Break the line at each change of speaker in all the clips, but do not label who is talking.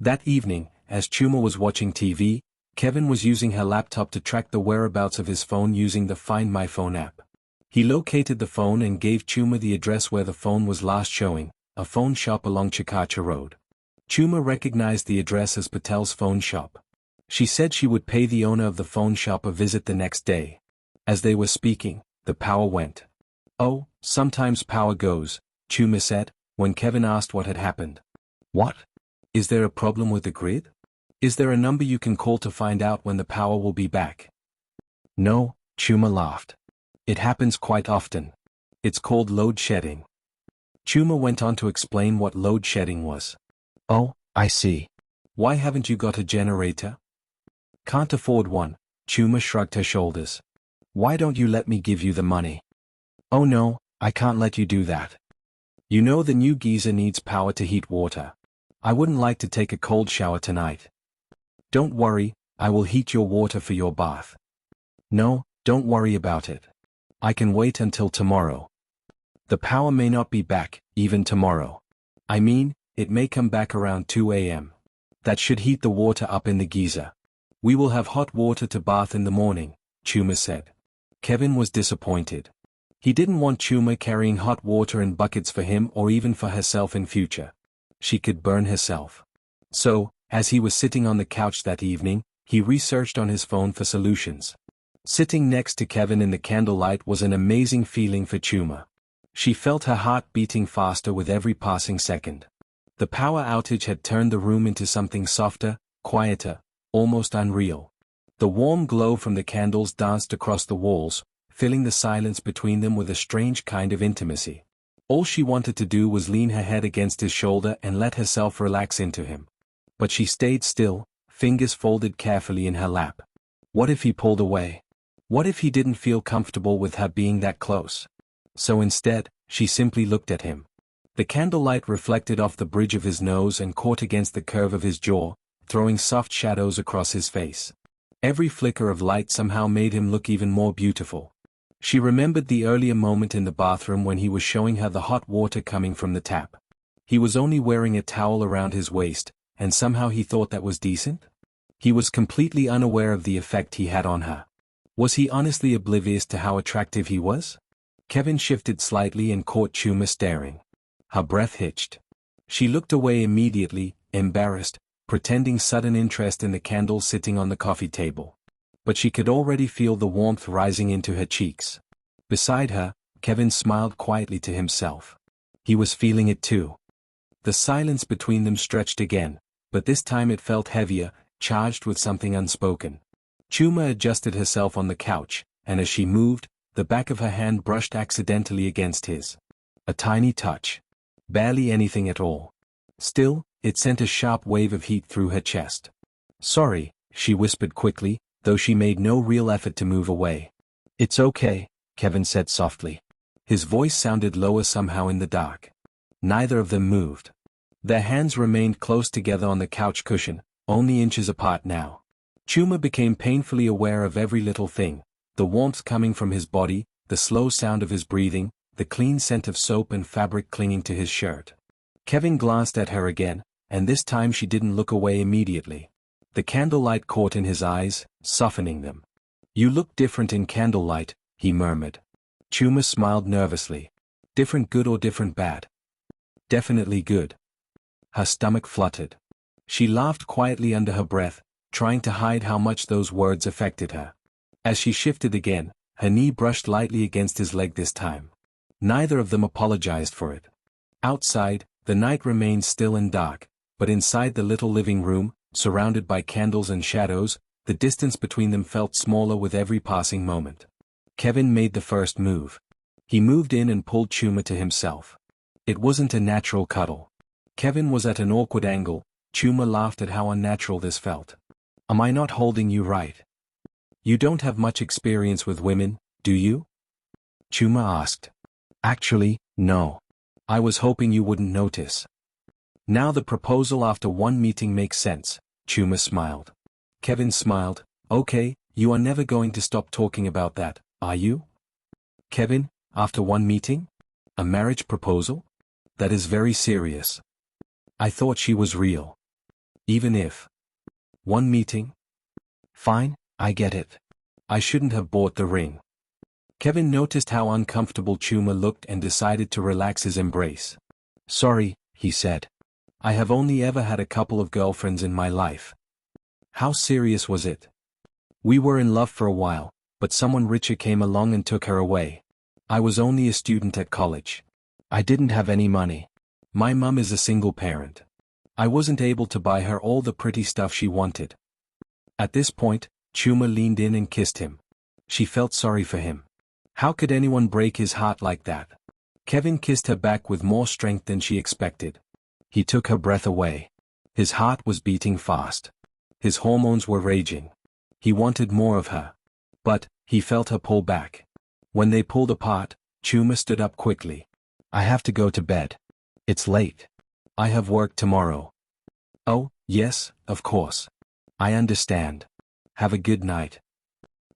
That evening, as Chuma was watching TV, Kevin was using her laptop to track the whereabouts of his phone using the Find My Phone app. He located the phone and gave Chuma the address where the phone was last showing, a phone shop along Chikacha Road. Chuma recognized the address as Patel's phone shop. She said she would pay the owner of the phone shop a visit the next day. As they were speaking, the power went. "Oh, sometimes power goes," Chuma said, when Kevin asked what had happened. "What? Is there a problem with the grid? Is there a number you can call to find out when the power will be back?" "No," Chuma laughed. "It happens quite often. It's called load shedding." Chuma went on to explain what load shedding was. "Oh, I see. Why haven't you got a generator?" "Can't afford one," Chuma shrugged her shoulders. "Why don't you let me give you the money?" "Oh no, I can't let you do that. You know the new geyser needs power to heat water. I wouldn't like to take a cold shower tonight." "Don't worry, I will heat your water for your bath." "No, don't worry about it. I can wait until tomorrow." "The power may not be back, even tomorrow. I mean, it may come back around 2 a.m. That should heat the water up in the geyser. We will have hot water to bath in the morning," Chuma said. Kevin was disappointed. He didn't want Chuma carrying hot water in buckets for him or even for herself in future. She could burn herself. So, as he was sitting on the couch that evening, he researched on his phone for solutions. Sitting next to Kevin in the candlelight was an amazing feeling for Chuma. She felt her heart beating faster with every passing second. The power outage had turned the room into something softer, quieter, almost unreal. The warm glow from the candles danced across the walls, filling the silence between them with a strange kind of intimacy. All she wanted to do was lean her head against his shoulder and let herself relax into him. But she stayed still, fingers folded carefully in her lap. What if he pulled away? What if he didn't feel comfortable with her being that close? So instead, she simply looked at him. The candlelight reflected off the bridge of his nose and caught against the curve of his jaw, throwing soft shadows across his face. Every flicker of light somehow made him look even more beautiful. She remembered the earlier moment in the bathroom when he was showing her the hot water coming from the tap. He was only wearing a towel around his waist, and somehow he thought that was decent? He was completely unaware of the effect he had on her. Was he honestly oblivious to how attractive he was? Kevin shifted slightly and caught Chuma staring. Her breath hitched. She looked away immediately, embarrassed, pretending sudden interest in the candle sitting on the coffee table. But she could already feel the warmth rising into her cheeks. Beside her, Kevin smiled quietly to himself. He was feeling it too. The silence between them stretched again, but this time it felt heavier, charged with something unspoken. Chuma adjusted herself on the couch, and as she moved, the back of her hand brushed accidentally against his. A tiny touch. Barely anything at all. Still, it sent a sharp wave of heat through her chest. "Sorry," she whispered quickly, though she made no real effort to move away. "It's okay," Kevin said softly. His voice sounded lower somehow in the dark. Neither of them moved. Their hands remained close together on the couch cushion, only inches apart now. Chuma became painfully aware of every little thing, the warmth coming from his body, the slow sound of his breathing, the clean scent of soap and fabric clinging to his shirt. Kevin glanced at her again, and this time she didn't look away immediately. The candlelight caught in his eyes, softening them. "You look different in candlelight," he murmured. Chuma smiled nervously. "Different good or different bad?" "Definitely good." Her stomach fluttered. She laughed quietly under her breath, trying to hide how much those words affected her. As she shifted again, her knee brushed lightly against his leg this time. Neither of them apologized for it. Outside, the night remained still and dark, but inside the little living room, surrounded by candles and shadows, the distance between them felt smaller with every passing moment. Kevin made the first move. He moved in and pulled Chuma to himself. It wasn't a natural cuddle. Kevin was at an awkward angle. Chuma laughed at how unnatural this felt. "Am I not holding you right? You don't have much experience with women, do you?" Chuma asked. "Actually, no. I was hoping you wouldn't notice." "Now the proposal after one meeting makes sense," Chuma smiled. Kevin smiled. "Okay, you are never going to stop talking about that, are you?" "Kevin, after one meeting? A marriage proposal? That is very serious." "I thought she was real." Even if. One meeting? Fine, I get it. I shouldn't have bought the ring. Kevin noticed how uncomfortable Chuma looked and decided to relax his embrace. Sorry, he said. I have only ever had a couple of girlfriends in my life. How serious was it? We were in love for a while, but someone richer came along and took her away. I was only a student at college. I didn't have any money. My mum is a single parent. I wasn't able to buy her all the pretty stuff she wanted. At this point, Chuma leaned in and kissed him. She felt sorry for him. How could anyone break his heart like that? Kevin kissed her back with more strength than she expected. He took her breath away. His heart was beating fast. His hormones were raging. He wanted more of her. But, he felt her pull back. When they pulled apart, Chuma stood up quickly. I have to go to bed. It's late. I have work tomorrow. Oh, yes, of course. I understand. Have a good night.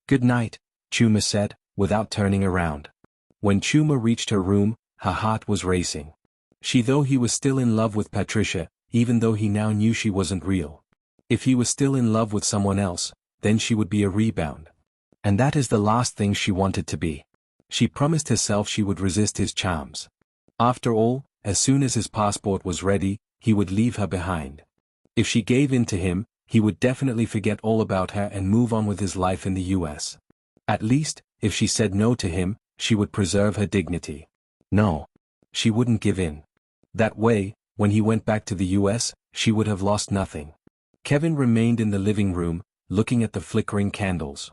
Good night, Chuma said, without turning around. When Chuma reached her room, her heart was racing. Though he was still in love with Patricia, even though he now knew she wasn't real. If he was still in love with someone else, then she would be a rebound. And that is the last thing she wanted to be. She promised herself she would resist his charms. After all, as soon as his passport was ready, he would leave her behind. If she gave in to him, he would definitely forget all about her and move on with his life in the US. At least, if she said no to him, she would preserve her dignity. No. She wouldn't give in. That way, when he went back to the US, she would have lost nothing. Kevin remained in the living room, looking at the flickering candles.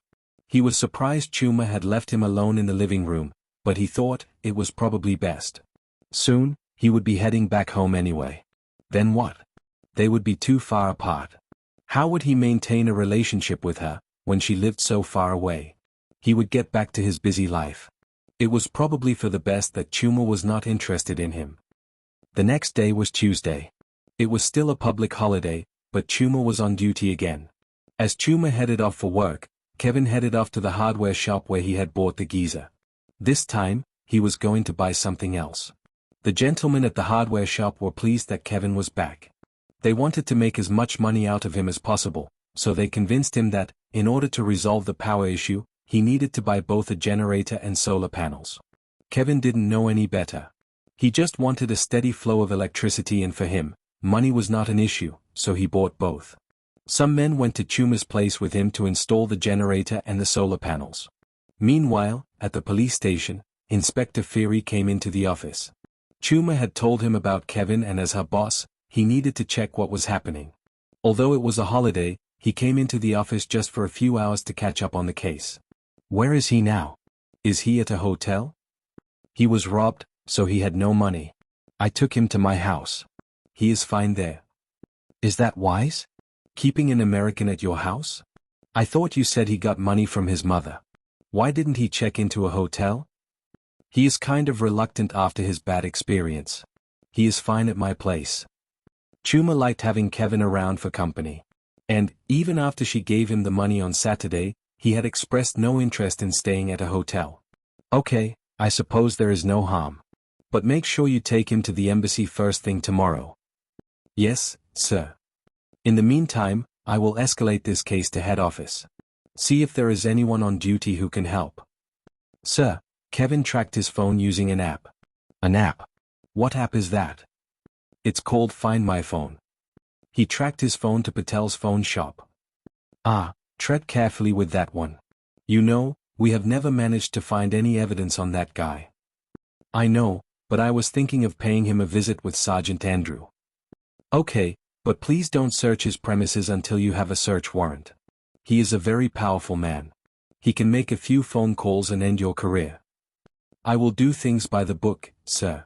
He was surprised Chuma had left him alone in the living room, but he thought it was probably best. Soon, he would be heading back home anyway. Then what? They would be too far apart. How would he maintain a relationship with her, when she lived so far away? He would get back to his busy life. It was probably for the best that Chuma was not interested in him. The next day was Tuesday. It was still a public holiday, but Chuma was on duty again. As Chuma headed off for work, Kevin headed off to the hardware shop where he had bought the geyser. This time, he was going to buy something else. The gentlemen at the hardware shop were pleased that Kevin was back. They wanted to make as much money out of him as possible, so they convinced him that, in order to resolve the power issue, he needed to buy both a generator and solar panels. Kevin didn't know any better. He just wanted a steady flow of electricity, and for him, money was not an issue, so he bought both. Some men went to Chuma's place with him to install the generator and the solar panels. Meanwhile, at the police station, Inspector Feary came into the office. Chuma had told him about Kevin, and as her boss, he needed to check what was happening. Although it was a holiday, he came into the office just for a few hours to catch up on the case. Where is he now? Is he at a hotel? He was robbed, so he had no money. I took him to my house. He is fine there. Is that wise? Keeping an American at your house? I thought you said he got money from his mother. Why didn't he check into a hotel? He is kind of reluctant after his bad experience. He is fine at my place. Chuma liked having Kevin around for company. And, even after she gave him the money on Saturday, he had expressed no interest in staying at a hotel. Okay, I suppose there is no harm. But make sure you take him to the embassy first thing tomorrow. Yes, sir. In the meantime, I will escalate this case to head office. See if there is anyone on duty who can help. Sir, Kevin tracked his phone using an app. An app? What app is that? It's called Find My Phone. He tracked his phone to Patel's phone shop. Ah, tread carefully with that one. You know, we have never managed to find any evidence on that guy. I know, but I was thinking of paying him a visit with Sergeant Andrew. Okay, but please don't search his premises until you have a search warrant. He is a very powerful man. He can make a few phone calls and end your career. I will do things by the book, sir.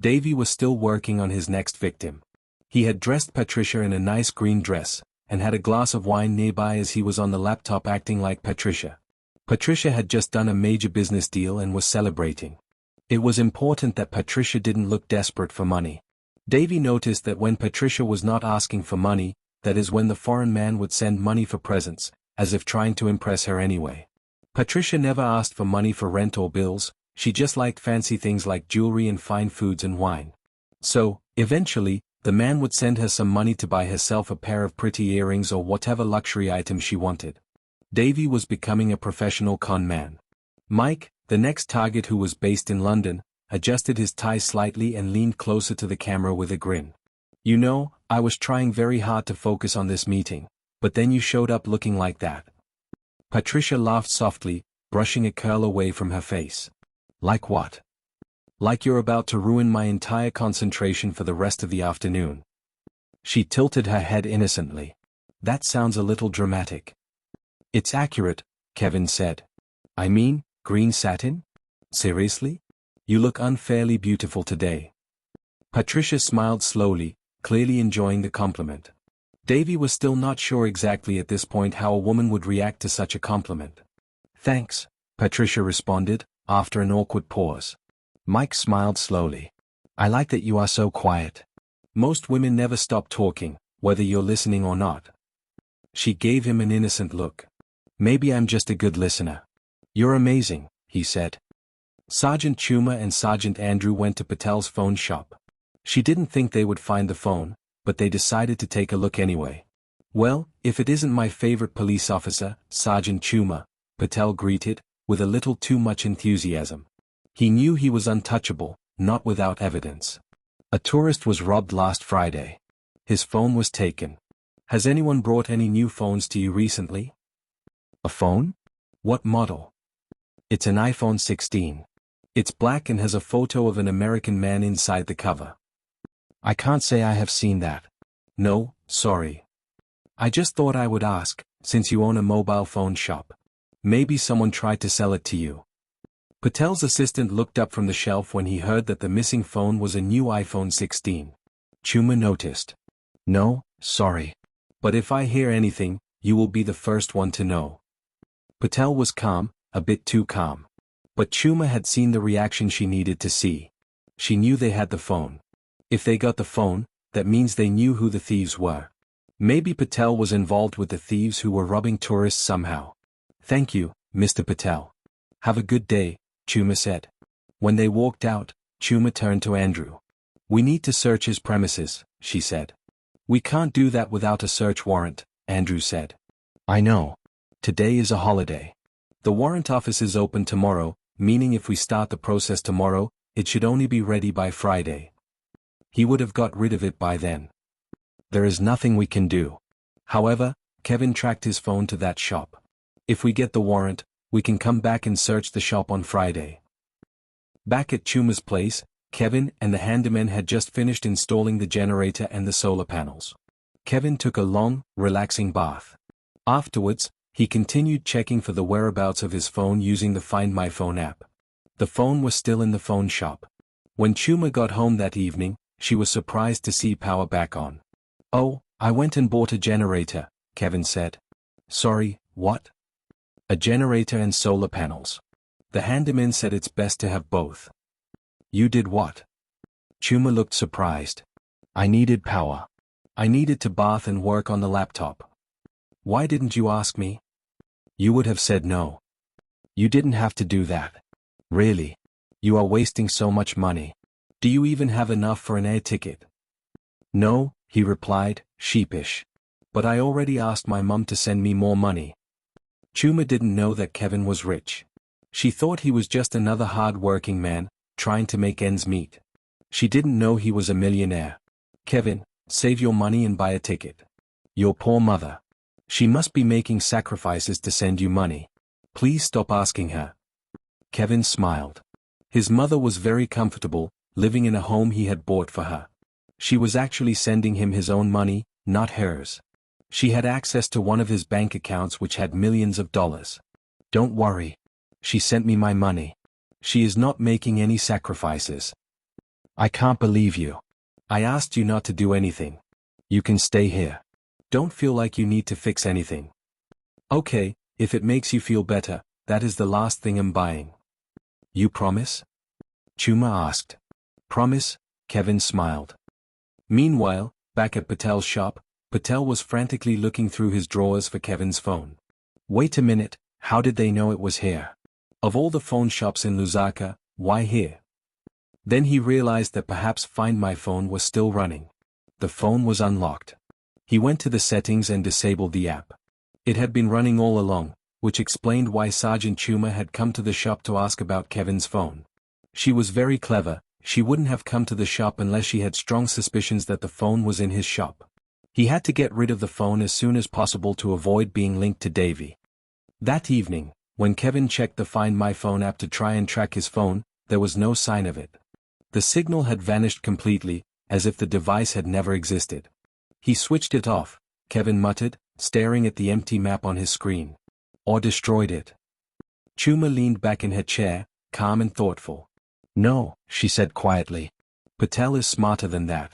Davy was still working on his next victim. He had dressed Patricia in a nice green dress, and had a glass of wine nearby as he was on the laptop acting like Patricia. Patricia had just done a major business deal and was celebrating. It was important that Patricia didn't look desperate for money. Davy noticed that when Patricia was not asking for money, that is when the foreign man would send money for presents, as if trying to impress her anyway. Patricia never asked for money for rent or bills, she just liked fancy things like jewelry and fine foods and wine. So, eventually, The man would send her some money to buy herself a pair of pretty earrings or whatever luxury item she wanted. Davy was becoming a professional con man. Mike, the next target who was based in London, adjusted his tie slightly and leaned closer to the camera with a grin. You know, I was trying very hard to focus on this meeting, but then you showed up looking like that. Patricia laughed softly, brushing a curl away from her face. Like what? Like you're about to ruin my entire concentration for the rest of the afternoon. She tilted her head innocently. That sounds a little dramatic. It's accurate, Kevin said. I mean, green satin? Seriously? You look unfairly beautiful today. Patricia smiled slowly, clearly enjoying the compliment. Davy was still not sure exactly at this point how a woman would react to such a compliment. Thanks, Patricia responded, after an awkward pause. Mike smiled slowly. I like that you are so quiet. Most women never stop talking, whether you're listening or not. She gave him an innocent look. Maybe I'm just a good listener. You're amazing, he said. Sergeant Chuma and Sergeant Andrew went to Patel's phone shop. She didn't think they would find the phone, but they decided to take a look anyway. Well, if it isn't my favorite police officer, Sergeant Chuma, Patel greeted, with a little too much enthusiasm. He knew he was untouchable, not without evidence. A tourist was robbed last Friday. His phone was taken. Has anyone brought any new phones to you recently? A phone? What model? It's an iPhone 16. It's black and has a photo of an American man inside the cover. I can't say I have seen that. No, sorry. I just thought I would ask, since you own a mobile phone shop. Maybe someone tried to sell it to you. Patel's assistant looked up from the shelf when he heard that the missing phone was a new iPhone 16. Chuma noticed. No, sorry. But if I hear anything, you will be the first one to know. Patel was calm, a bit too calm. But Chuma had seen the reaction she needed to see. She knew they had the phone. If they got the phone, that means they knew who the thieves were. Maybe Patel was involved with the thieves who were robbing tourists somehow. Thank you, Mr. Patel. Have a good day, Chuma said. When they walked out, Chuma turned to Andrew. We need to search his premises, she said. We can't do that without a search warrant, Andrew said. I know. Today is a holiday. The warrant office is open tomorrow, meaning if we start the process tomorrow, it should only be ready by Friday. He would have got rid of it by then. There is nothing we can do. However, Kevin tracked his phone to that shop. If we get the warrant, we can come back and search the shop on Friday. Back at Chuma's place, Kevin and the handyman had just finished installing the generator and the solar panels. Kevin took a long, relaxing bath. Afterwards, he continued checking for the whereabouts of his phone using the Find My Phone app. The phone was still in the phone shop. When Chuma got home that evening, she was surprised to see power back on. Oh, I went and bought a generator, Kevin said. Sorry, what? A generator and solar panels. The handyman said it's best to have both. You did what? Chuma looked surprised. I needed power. I needed to bath and work on the laptop. Why didn't you ask me? You would have said no. You didn't have to do that. Really? You are wasting so much money. Do you even have enough for an air ticket? No, he replied, sheepish. But I already asked my mum to send me more money. Chuma didn't know that Kevin was rich. She thought he was just another hard-working man, trying to make ends meet. She didn't know he was a millionaire. Kevin, save your money and buy a ticket. Your poor mother. She must be making sacrifices to send you money. Please stop asking her. Kevin smiled. His mother was very comfortable, living in a home he had bought for her. She was actually sending him his own money, not hers. She had access to one of his bank accounts which had millions of dollars. Don't worry. She sent me my money. She is not making any sacrifices. I can't believe you. I asked you not to do anything. You can stay here. Don't feel like you need to fix anything. Okay, if it makes you feel better, that is the last thing I'm buying. You promise? Chuma asked. Promise, Kevin smiled. Meanwhile, back at Patel's shop, Patel was frantically looking through his drawers for Kevin's phone. Wait a minute, how did they know it was here? Of all the phone shops in Lusaka, why here? Then he realized that perhaps Find My Phone was still running. the phone was unlocked. He went to the settings and disabled the app. It had been running all along, which explained why Sergeant Chuma had come to the shop to ask about Kevin's phone. She was very clever. She wouldn't have come to the shop unless she had strong suspicions that the phone was in his shop. He had to get rid of the phone as soon as possible to avoid being linked to Davy. That evening, when Kevin checked the Find My Phone app to try and track his phone, there was no sign of it. The signal had vanished completely, as if the device had never existed. He switched it off, Kevin muttered, staring at the empty map on his screen. Or destroyed it. Chuma leaned back in her chair, calm and thoughtful. No, she said quietly. Patel is smarter than that.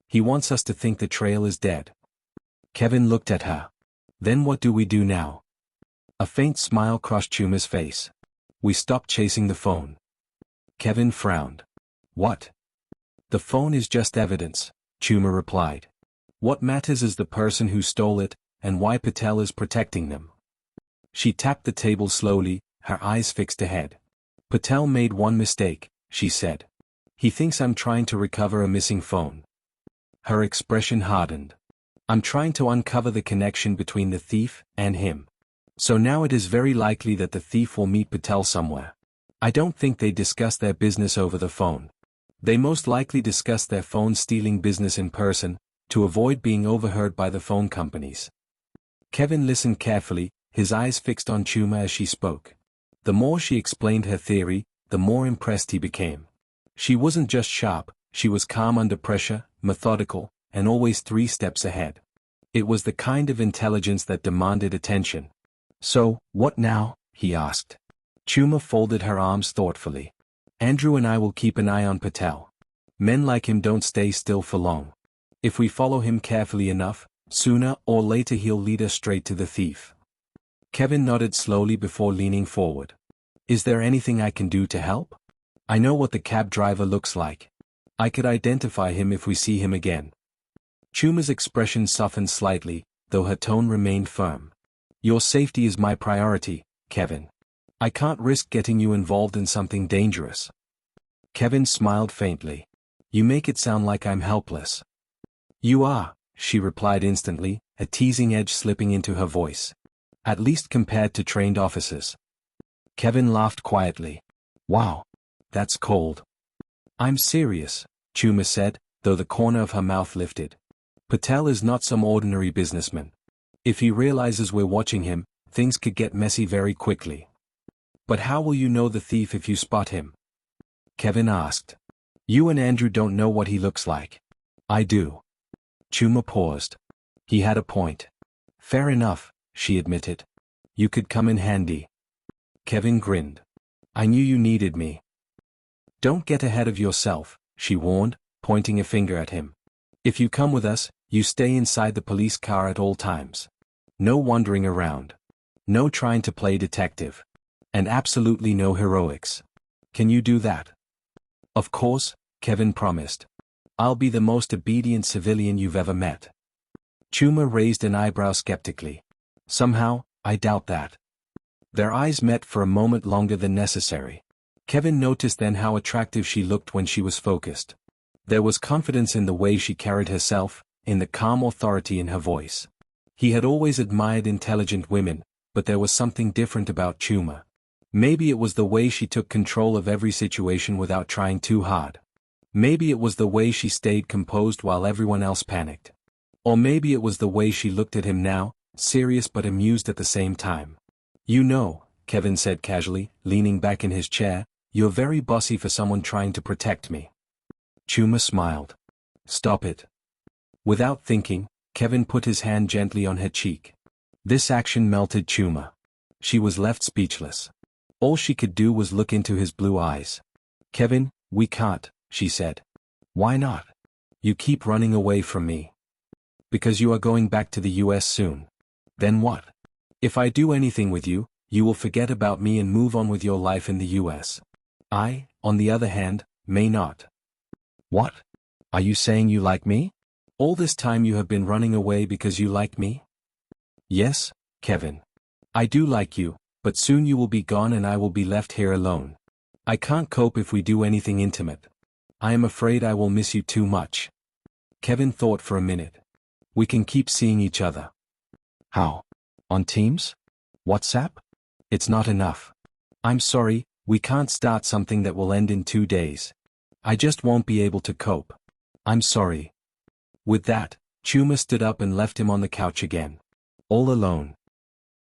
He wants us to think the trail is dead. Kevin looked at her. Then what do we do now? A faint smile crossed Chuma's face. We stop chasing the phone. Kevin frowned. What? The phone is just evidence, Chuma replied. What matters is the person who stole it, and why Patel is protecting them. She tapped the table slowly, her eyes fixed ahead. Patel made one mistake, she said. He thinks I'm trying to recover a missing phone. Her expression hardened. I'm trying to uncover the connection between the thief and him. So now it is very likely that the thief will meet Patel somewhere. I don't think they discuss their business over the phone. They most likely discuss their phone stealing business in person, to avoid being overheard by the phone companies. Kevin listened carefully, his eyes fixed on Chuma as she spoke. The more she explained her theory, the more impressed he became. She wasn't just sharp, she was calm under pressure, methodical, and always 3 steps ahead. It was the kind of intelligence that demanded attention. So, what now? He asked. Chuma folded her arms thoughtfully. Andrew and I will keep an eye on Patel. Men like him don't stay still for long. If we follow him carefully enough, sooner or later he'll lead us straight to the thief. Kevin nodded slowly before leaning forward. Is there anything I can do to help? I know what the cab driver looks like. I could identify him if we see him again. Chuma's expression softened slightly, though her tone remained firm. Your safety is my priority, Kevin. I can't risk getting you involved in something dangerous. Kevin smiled faintly. You make it sound like I'm helpless. You are, she replied instantly, a teasing edge slipping into her voice. At least compared to trained officers. Kevin laughed quietly. Wow. That's cold. I'm serious, Chuma said, though the corner of her mouth lifted. Patel is not some ordinary businessman. If he realizes we're watching him, things could get messy very quickly. But how will you know the thief if you spot him? Kevin asked. You and Andrew don't know what he looks like. I do. Chuma paused. He had a point. Fair enough, she admitted. You could come in handy. Kevin grinned. I knew you needed me. Don't get ahead of yourself, she warned, pointing a finger at him. If you come with us, you stay inside the police car at all times. No wandering around. No trying to play detective. And absolutely no heroics. Can you do that? Of course, Kevin promised. I'll be the most obedient civilian you've ever met. Chuma raised an eyebrow skeptically. Somehow, I doubt that. Their eyes met for a moment longer than necessary. Kevin noticed then how attractive she looked when she was focused. There was confidence in the way she carried herself, in the calm authority in her voice. He had always admired intelligent women, but there was something different about Chuma. Maybe it was the way she took control of every situation without trying too hard. Maybe it was the way she stayed composed while everyone else panicked. Or maybe it was the way she looked at him now, serious but amused at the same time. You know, Kevin said casually, leaning back in his chair, you're very bossy for someone trying to protect me. Chuma smiled. Stop it. Without thinking, Kevin put his hand gently on her cheek. This action melted Chuma. She was left speechless. All she could do was look into his blue eyes. Kevin, we can't, she said. Why not? You keep running away from me. Because you are going back to the US soon. Then what? If I do anything with you, you will forget about me and move on with your life in the US. I, on the other hand, may not. What? Are you saying you like me? All this time you have been running away because you like me? Yes, Kevin. I do like you, but soon you will be gone and I will be left here alone. I can't cope if we do anything intimate. I am afraid I will miss you too much. Kevin thought for a minute. We can keep seeing each other.
How? On Teams? WhatsApp?
It's not enough. I'm sorry, we can't start something that will end in 2 days. I just won't be able to cope. I'm sorry. With that, Chuma stood up and left him on the couch again. All alone.